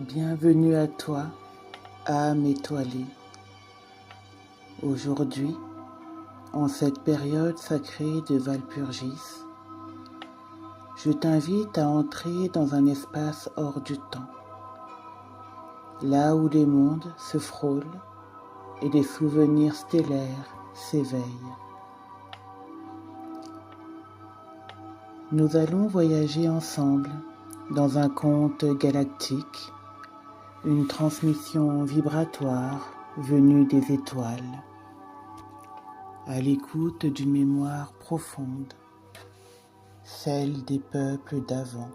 Bienvenue à toi, âme étoilée. Aujourd'hui, en cette période sacrée de Walpurgis, je t'invite à entrer dans un espace hors du temps, là où les mondes se frôlent et des souvenirs stellaires s'éveillent. Nous allons voyager ensemble dans un conte galactique, une transmission vibratoire venue des étoiles, à l'écoute d'une mémoire profonde, celle des peuples d'avant,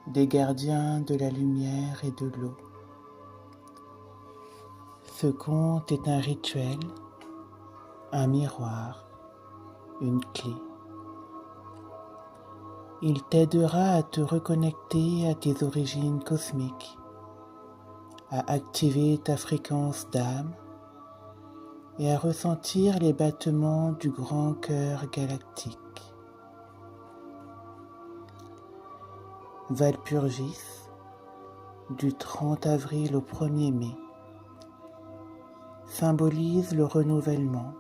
des gardiens de la lumière et de l'eau. Ce conte est un rituel, un miroir, une clé. Il t'aidera à te reconnecter à tes origines cosmiques, à activer ta fréquence d'âme et à ressentir les battements du grand cœur galactique. Walpurgis, du 30 avril au 1er mai, symbolise le renouvellement,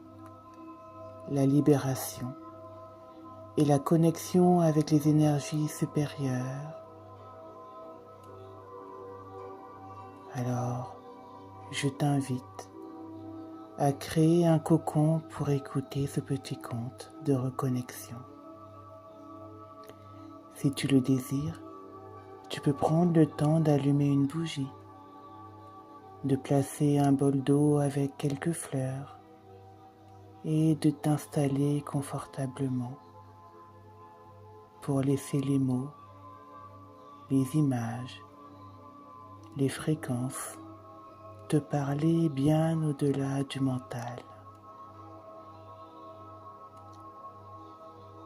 la libération et la connexion avec les énergies supérieures. Alors, je t'invite à créer un cocon pour écouter ce petit conte de reconnexion. Si tu le désires, tu peux prendre le temps d'allumer une bougie, de placer un bol d'eau avec quelques fleurs et de t'installer confortablement pour laisser les mots, les images, les fréquences te parler bien au-delà du mental.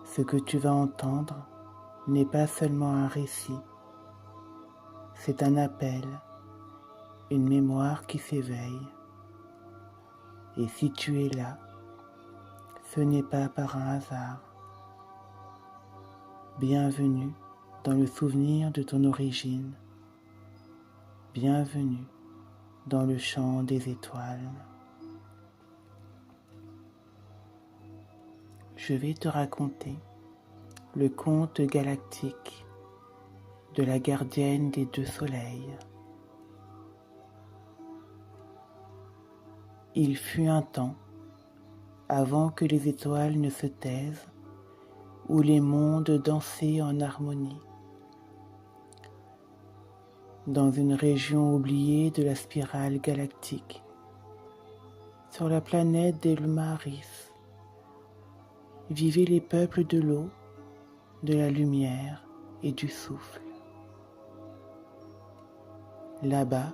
Ce que tu vas entendre n'est pas seulement un récit, c'est un appel, une mémoire qui s'éveille. Et si tu es là, ce n'est pas par un hasard. Bienvenue dans le souvenir de ton origine. Bienvenue dans le chant des étoiles. Je vais te raconter le conte galactique de la gardienne des 2 soleils. Il fut un temps, avant que les étoiles ne se taisent, où les mondes dansaient en harmonie. Dans une région oubliée de la spirale galactique, sur la planète d'Elmaris, vivaient les peuples de l'eau, de la lumière et du souffle. Là-bas,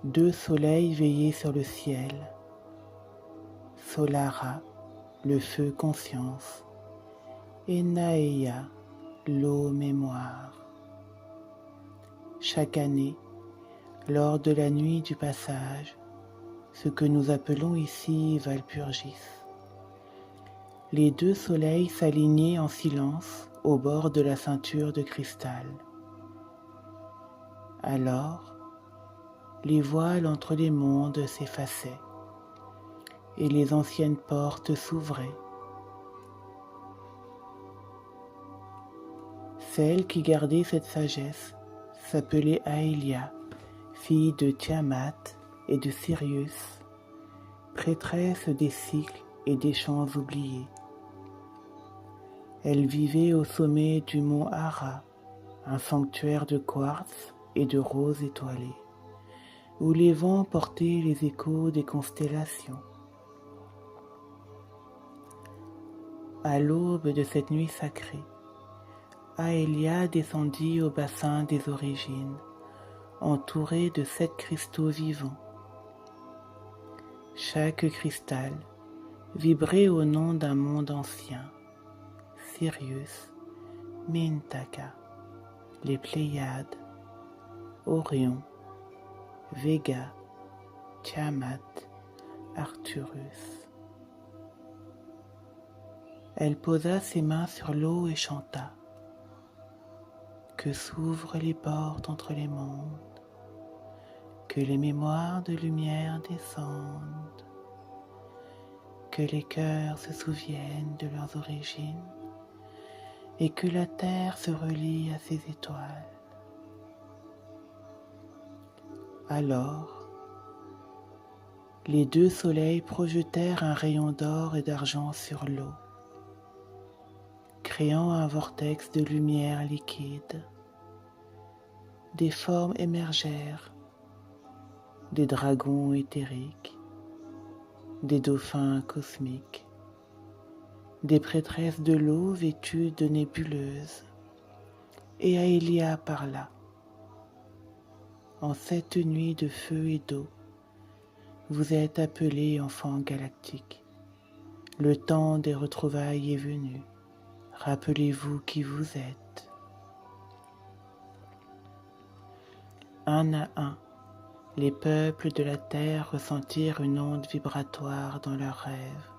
2 soleils veillaient sur le ciel, Solara, le feu conscience, et Naeya, l'eau mémoire. Chaque année, lors de la nuit du passage, ce que nous appelons ici Walpurgis, les 2 soleils s'alignaient en silence au bord de la ceinture de cristal. Alors, les voiles entre les mondes s'effaçaient et les anciennes portes s'ouvraient. Celle qui gardait cette sagesse s'appelait Aelia, fille de Tiamat et de Sirius, prêtresse des cycles et des chants oubliés. Elle vivait au sommet du mont Hara, un sanctuaire de quartz et de roses étoilées, où les vents portaient les échos des constellations. À l'aube de cette nuit sacrée, Aelia descendit au bassin des origines, entourée de 7 cristaux vivants. Chaque cristal vibrait au nom d'un monde ancien, Sirius, Mintaka, les Pléiades, Orion, Vega, Tiamat, Arcturus. Elle posa ses mains sur l'eau et chanta. que s'ouvrent les portes entre les mondes, que les mémoires de lumière descendent, que les cœurs se souviennent de leurs origines et que la terre se relie à ses étoiles. Alors, les deux soleils projetèrent un rayon d'or et d'argent sur l'eau, créant un vortex de lumière liquide. Des formes émergèrent, des dragons éthériques, des dauphins cosmiques, des prêtresses de l'eau vêtues de nébuleuses, et Aelia parla. En cette nuit de feu et d'eau, vous êtes appelés enfants galactiques. Le temps des retrouvailles est venu. Rappelez-vous qui vous êtes. Un à un, les peuples de la terre ressentirent une onde vibratoire dans leurs rêves,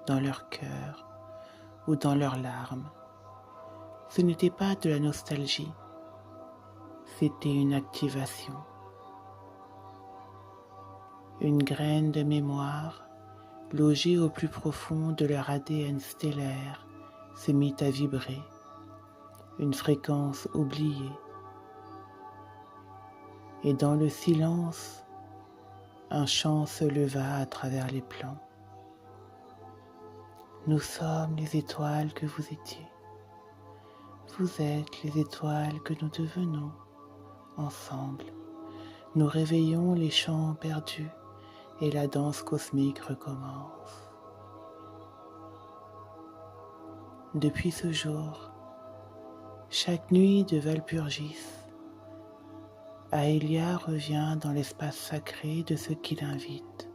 dans leur cœur ou dans leurs larmes. Ce n'était pas de la nostalgie, c'était une activation. Une graine de mémoire, logée au plus profond de leur ADN stellaire, se mit à vibrer, une fréquence oubliée. Et dans le silence, un chant se leva à travers les plans. Nous sommes les étoiles que vous étiez. Vous êtes les étoiles que nous devenons. Ensemble, nous réveillons les chants perdus et la danse cosmique recommence. Depuis ce jour, chaque nuit de Walpurgis, Aelia revient dans l'espace sacré de ceux qui l'invitent,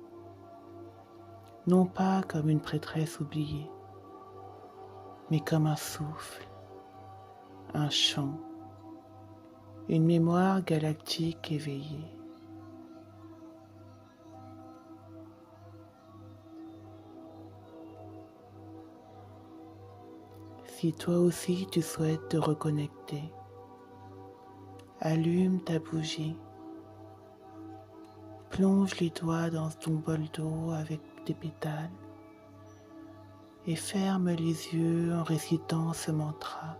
non pas comme une prêtresse oubliée, mais comme un souffle, un chant, une mémoire galactique éveillée. Si toi aussi tu souhaites te reconnecter, allume ta bougie, plonge les doigts dans ton bol d'eau avec des pétales et ferme les yeux en récitant ce mantra.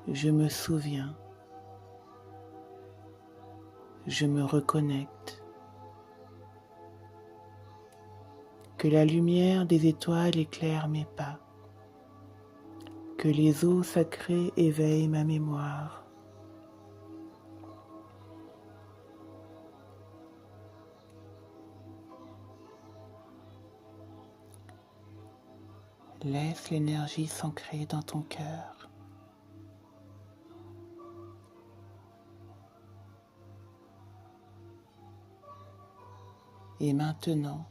Je me souviens, je me reconnecte, que la lumière des étoiles éclaire mes pas, que les eaux sacrées éveillent ma mémoire. Laisse l'énergie s'ancrer dans ton cœur. Et maintenant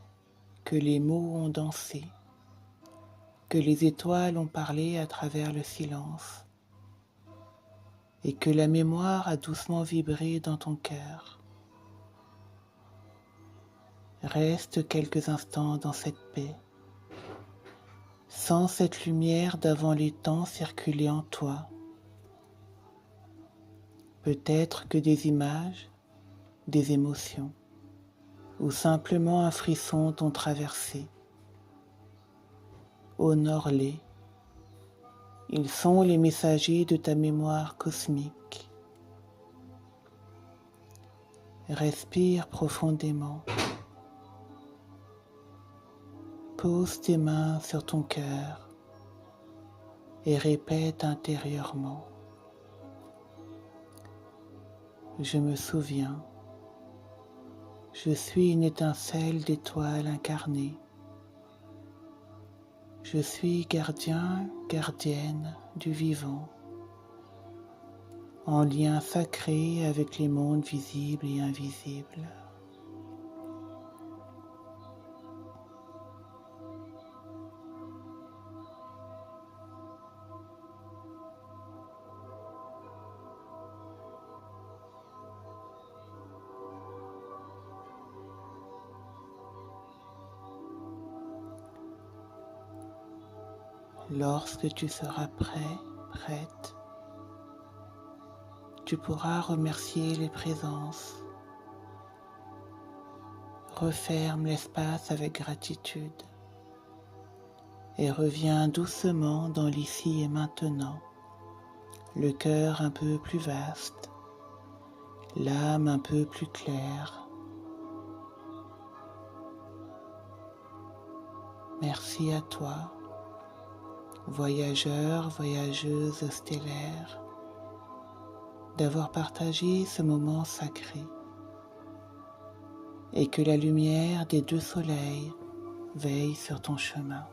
que les mots ont dansé, que les étoiles ont parlé à travers le silence, et que la mémoire a doucement vibré dans ton cœur, reste quelques instants dans cette paix, sens cette lumière d'avant les temps circuler en toi. Peut-être que des images, des émotions, ou simplement un frisson t'ont traversé. Honore-les. Ils sont les messagers de ta mémoire cosmique. Respire profondément. Pose tes mains sur ton cœur et répète intérieurement. Je me souviens. Je suis une étincelle d'étoile incarnée. Je suis gardien, gardienne du vivant, en lien sacré avec les mondes visibles et invisibles. Lorsque tu seras prêt, prête, tu pourras remercier les présences. Referme l'espace avec gratitude et reviens doucement dans l'ici et maintenant, le cœur un peu plus vaste, l'âme un peu plus claire. Merci à toi, voyageur, voyageuse stellaire, d'avoir partagé ce moment sacré et que la lumière des deux soleils veille sur ton chemin.